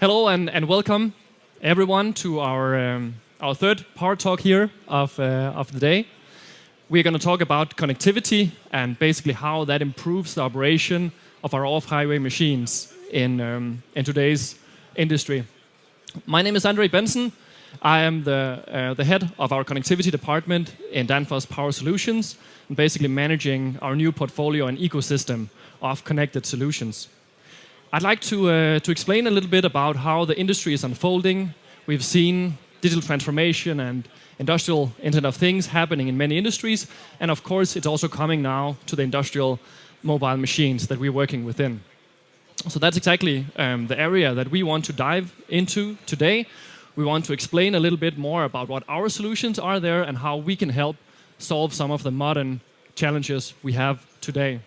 Hello and welcome everyone to our third power talk here of the day. We're going to talk about connectivity and basically how that improves the operation of our off-highway machines in today's industry. My name is Andre Benson. I am the head of our connectivity department in Danfoss Power Solutions, and basically managing our new portfolio and ecosystem of connected solutions. I'd like to explain a little bit about how the industry is unfolding. We've seen digital transformation and industrial Internet of Things happening in many industries, and of course it's also coming now to the industrial mobile machines that we're working within. So that's exactly the area that we want to dive into today. We want to explain a little bit more about what our solutions are there and how we can help solve some of the modern challenges we have today.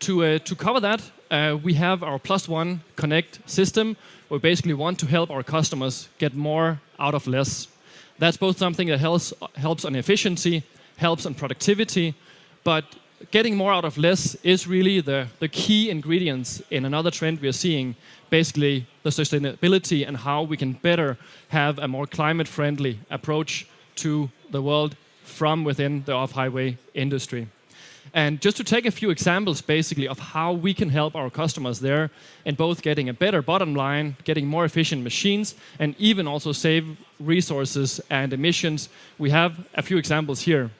To cover that, we have our +1 Connect system. We basically want to help our customers get more out of less. That's both something that helps on efficiency, helps on productivity, but getting more out of less is really the key ingredients in another trend we are seeing, basically the sustainability and how we can better have a more climate-friendly approach to the world from within the off-highway industry. And just to take a few examples, basically, of how we can help our customers there in both getting a better bottom line, getting more efficient machines, and even also save resources and emissions, we have a few examples here.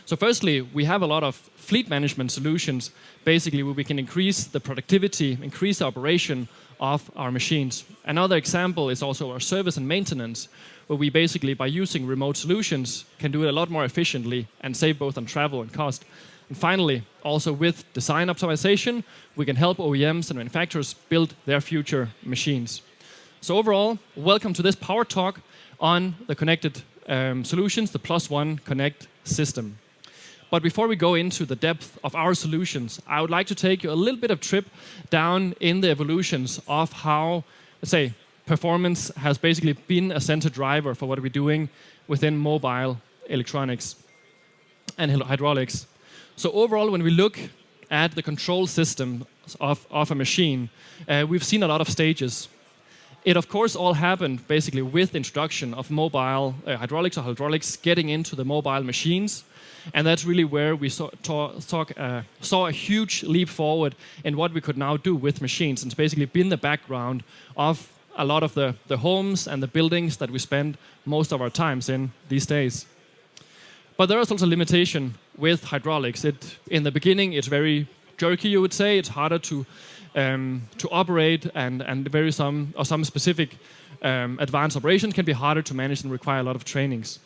So firstly, we have a lot of fleet management solutions, basically where we can increase the productivity, increase the operation of our machines. Another example is also our service and maintenance, where we basically, by using remote solutions, can do it a lot more efficiently and save both on travel and cost. And finally, also with design optimization, we can help OEMs and manufacturers build their future machines. So overall, welcome to this Power Talk on the connected solutions, the +1 Connect system. But before we go into the depth of our solutions, I would like to take you a little bit of trip down in the evolutions of how, let's say, performance has basically been a center driver for what we're doing within mobile electronics and hydraulics. So overall, when we look at the control system of a machine, we've seen a lot of stages. It, of course, all happened basically with the introduction of mobile hydraulics getting into the mobile machines. And that's really where we saw a huge leap forward in what we could now do with machines. And it's basically been the background of a lot of the homes and the buildings that we spend most of our times in these days. But there is also a limitation with hydraulics. In the beginning, it's very jerky, you would say. It's harder to operate, and some specific advanced operations can be harder to manage and require a lot of trainings.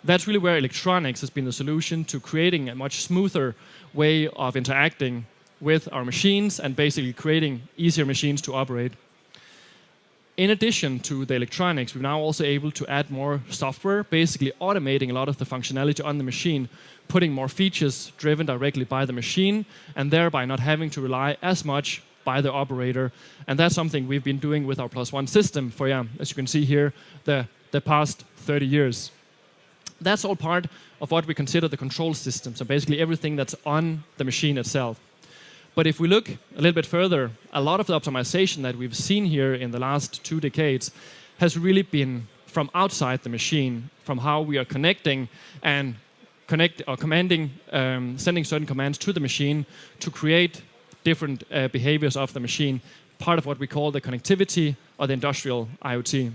That's really where electronics has been the solution to creating a much smoother way of interacting with our machines and basically creating easier machines to operate. In addition to the electronics, we're now also able to add more software, basically automating a lot of the functionality on the machine, putting more features driven directly by the machine, and thereby not having to rely as much by the operator. And that's something we've been doing with our +1 system for, as you can see here, the past 30 years. That's all part of what we consider the control system, so basically everything that's on the machine itself. But if we look a little bit further, a lot of the optimization that we've seen here in the last 2 decades has really been from outside the machine, from how we are connecting and commanding, sending certain commands to the machine to create different behaviors of the machine, part of what we call the connectivity or the industrial IoT.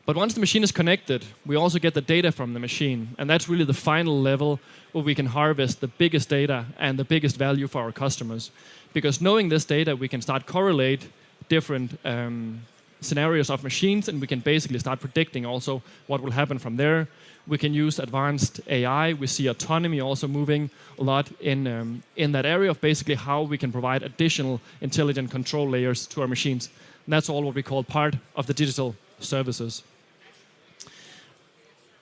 But once the machine is connected, we also get the data from the machine. And that's really the final level where we can harvest the biggest data and the biggest value for our customers. Because knowing this data, we can start correlate different scenarios of machines, and we can basically start predicting also what will happen from there. We can use advanced AI. We see autonomy also moving a lot in that area of basically how we can provide additional intelligent control layers to our machines. And that's all what we call part of the digital services.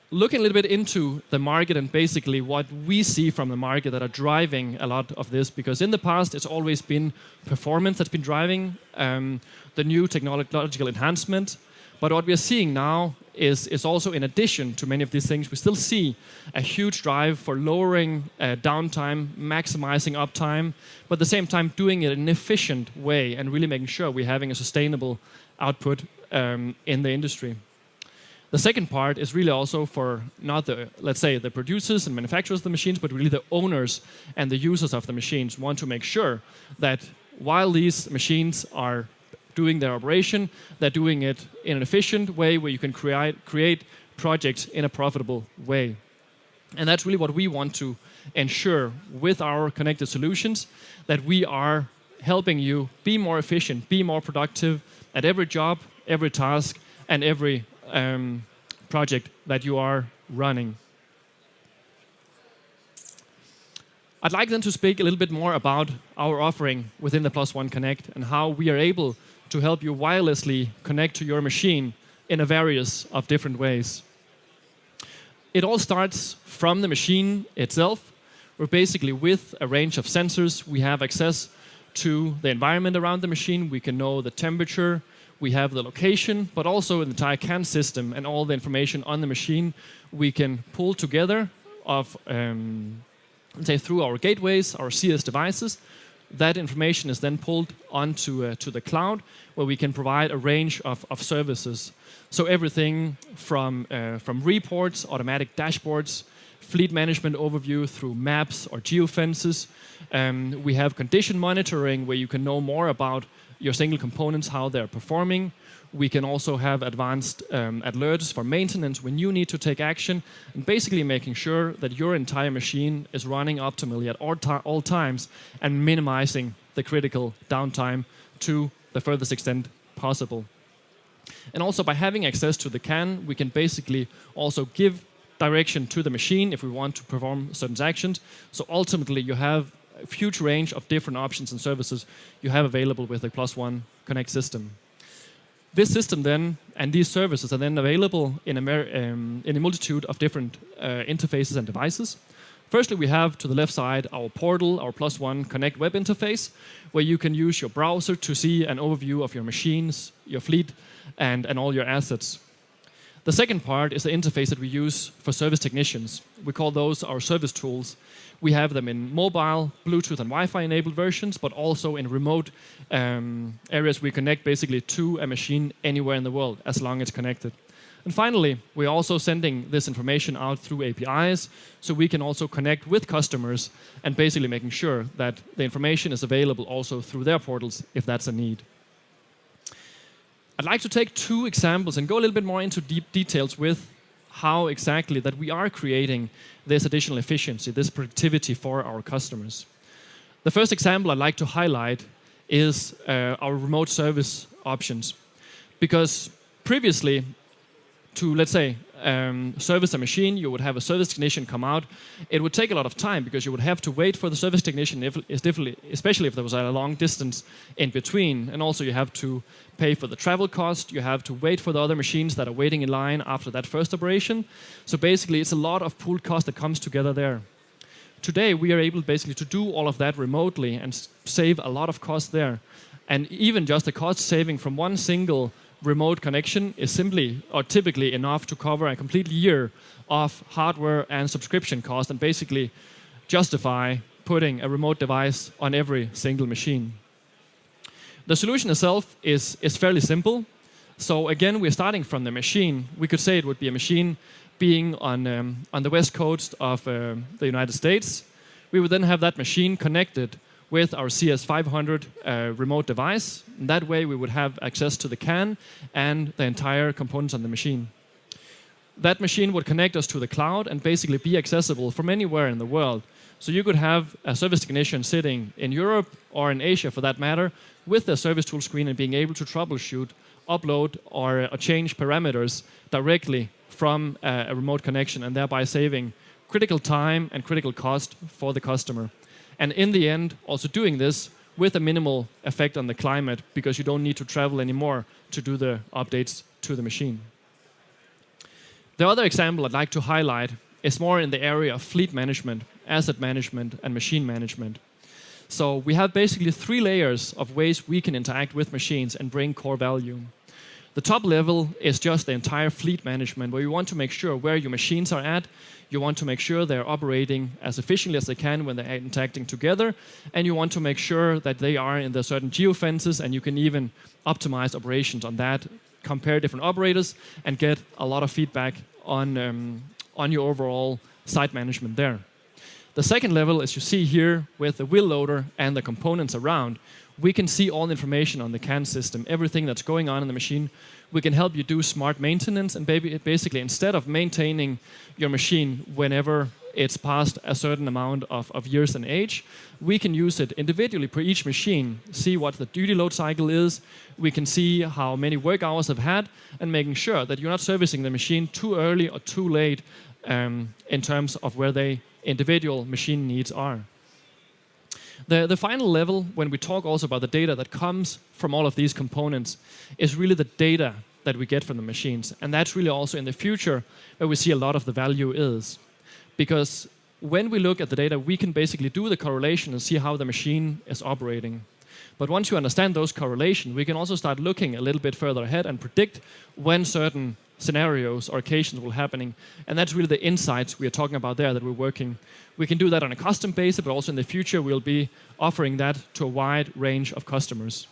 Looking a little bit into the market and basically what we see from the market that are driving a lot of this, because in the past it's always been performance that's been driving the new technological enhancement. But what we are seeing now is also in addition to many of these things, we still see a huge drive for lowering downtime, maximizing uptime, but at the same time doing it in an efficient way and really making sure we're having a sustainable output in the industry. The second part is really also for not the, let's say, the producers and manufacturers of the machines, but really the owners and the users of the machines want to make sure that while these machines are doing their operation, they're doing it in an efficient way where you can create projects in a profitable way. And that's really what we want to ensure with our connected solutions, that we are helping you be more efficient, be more productive at every job, every task, and every project that you are running. I'd like then to speak a little bit more about our offering within the Plus One Connect and how we are able to help you wirelessly connect to your machine in a various of different ways. It all starts from the machine itself, where basically with a range of sensors, we have access to the environment around the machine. We can know the temperature, we have the location, but also the entire CAN system and all the information on the machine we can pull together of, say, through our gateways, our CS devices. That information is then pulled onto to the cloud, where we can provide a range of services. So everything from reports, automatic dashboards, fleet management overview through maps or geofences. We have condition monitoring, where you can know more about your single components, how they're performing. We can also have advanced alerts for maintenance when you need to take action, and basically making sure that your entire machine is running optimally at all times and minimizing the critical downtime to the furthest extent possible. And also by having access to the CAN, we can basically also give direction to the machine if we want to perform certain actions. So ultimately you have a huge range of different options and services you have available with the Plus One Connect system. This system then, and these services are then available in a multitude of different interfaces and devices. Firstly, we have to the left side our portal, our Plus One Connect web interface, where you can use your browser to see an overview of your machines, your fleet, and all your assets. The second part is the interface that we use for service technicians. We call those our service tools. We have them in mobile, Bluetooth and Wi-Fi enabled versions, but also in remote areas we connect basically to a machine anywhere in the world, as long as it's connected. And finally, we're also sending this information out through APIs, so we can also connect with customers and basically making sure that the information is available also through their portals if that's a need. I'd like to take two examples and go a little bit more into deep details with how exactly that we are creating this additional efficiency, this productivity for our customers. The first example I'd like to highlight is our remote service options. Because previously, to, let's say, service a machine, you would have a service technician come out. It would take a lot of time because you would have to wait for the service technician, especially if there was a long distance in between. And also you have to pay for the travel cost. You have to wait for the other machines that are waiting in line after that first operation. So basically, it's a lot of pooled cost that comes together there. Today, we are able basically to do all of that remotely and save a lot of cost there. And even just the cost saving from one single remote connection is simply or typically enough to cover a complete year of hardware and subscription cost and basically justify putting a remote device on every single machine. The solution itself is fairly simple. So again, we're starting from the machine. We could say it would be a machine being on the west coast of the United States. We would then have that machine connected with our CS500 remote device. And that way we would have access to the CAN and the entire components on the machine. That machine would connect us to the cloud and basically be accessible from anywhere in the world. So you could have a service technician sitting in Europe or in Asia for that matter with their service tool screen and being able to troubleshoot, upload or change parameters directly from a remote connection and thereby saving critical time and critical cost for the customer. And in the end, also doing this with a minimal effect on the climate because you don't need to travel anymore to do the updates to the machine. The other example I'd like to highlight is more in the area of fleet management, asset management, and machine management. So we have basically 3 layers of ways we can interact with machines and bring core value. The top level is just the entire fleet management, where you want to make sure where your machines are at. You want to make sure they're operating as efficiently as they can when they're interacting together. And you want to make sure that they are in the certain geofences, and you can even optimize operations on that, compare different operators, and get a lot of feedback on your overall site management there. The second level, as you see here, with the wheel loader and the components around, we can see all the information on the CAN system, everything that's going on in the machine. We can help you do smart maintenance, and basically, instead of maintaining your machine whenever it's past a certain amount of years and age, we can use it individually per each machine, see what the duty load cycle is, we can see how many work hours they've had, and making sure that you're not servicing the machine too early or too late in terms of where the individual machine needs are. The final level, when we talk also about the data that comes from all of these components, is really the data that we get from the machines. And that's really also in the future where we see a lot of the value is. Because when we look at the data, we can basically do the correlation and see how the machine is operating. But once you understand those correlations, we can also start looking a little bit further ahead and predict when certain scenarios or occasions will happening. And that's really the insights we are talking about there that we're working. We can do that on a custom basis, but also in the future we'll be offering that to a wide range of customers.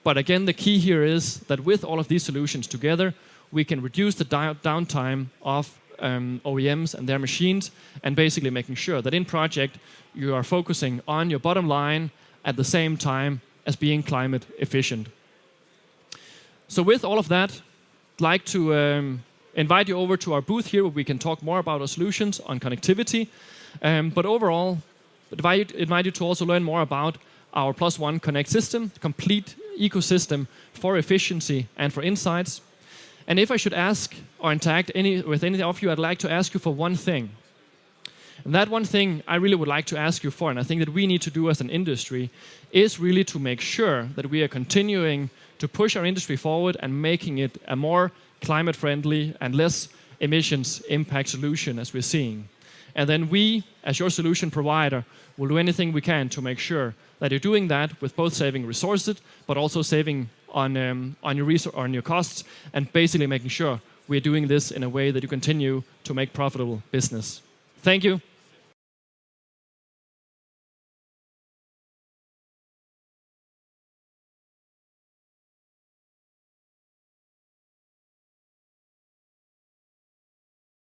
But again, the key here is that with all of these solutions together, we can reduce the downtime of OEMs and their machines, and basically making sure that in project you are focusing on your bottom line at the same time as being climate efficient. So with all of that, I'd like to invite you over to our booth here where we can talk more about our solutions on connectivity. But overall, I'd invite you to also learn more about our +1 Connect system, complete ecosystem for efficiency and for insights. And if I should ask or interact with any of you, I'd like to ask you for one thing. And that one thing I really would like to ask you for, and I think that we need to do as an industry, is really to make sure that we are continuing to push our industry forward and making it a more climate-friendly and less emissions impact solution as we're seeing. And then we, as your solution provider, will do anything we can to make sure that you're doing that with both saving resources, but also saving on your costs, and basically making sure we're doing this in a way that you continue to make profitable business. Thank you.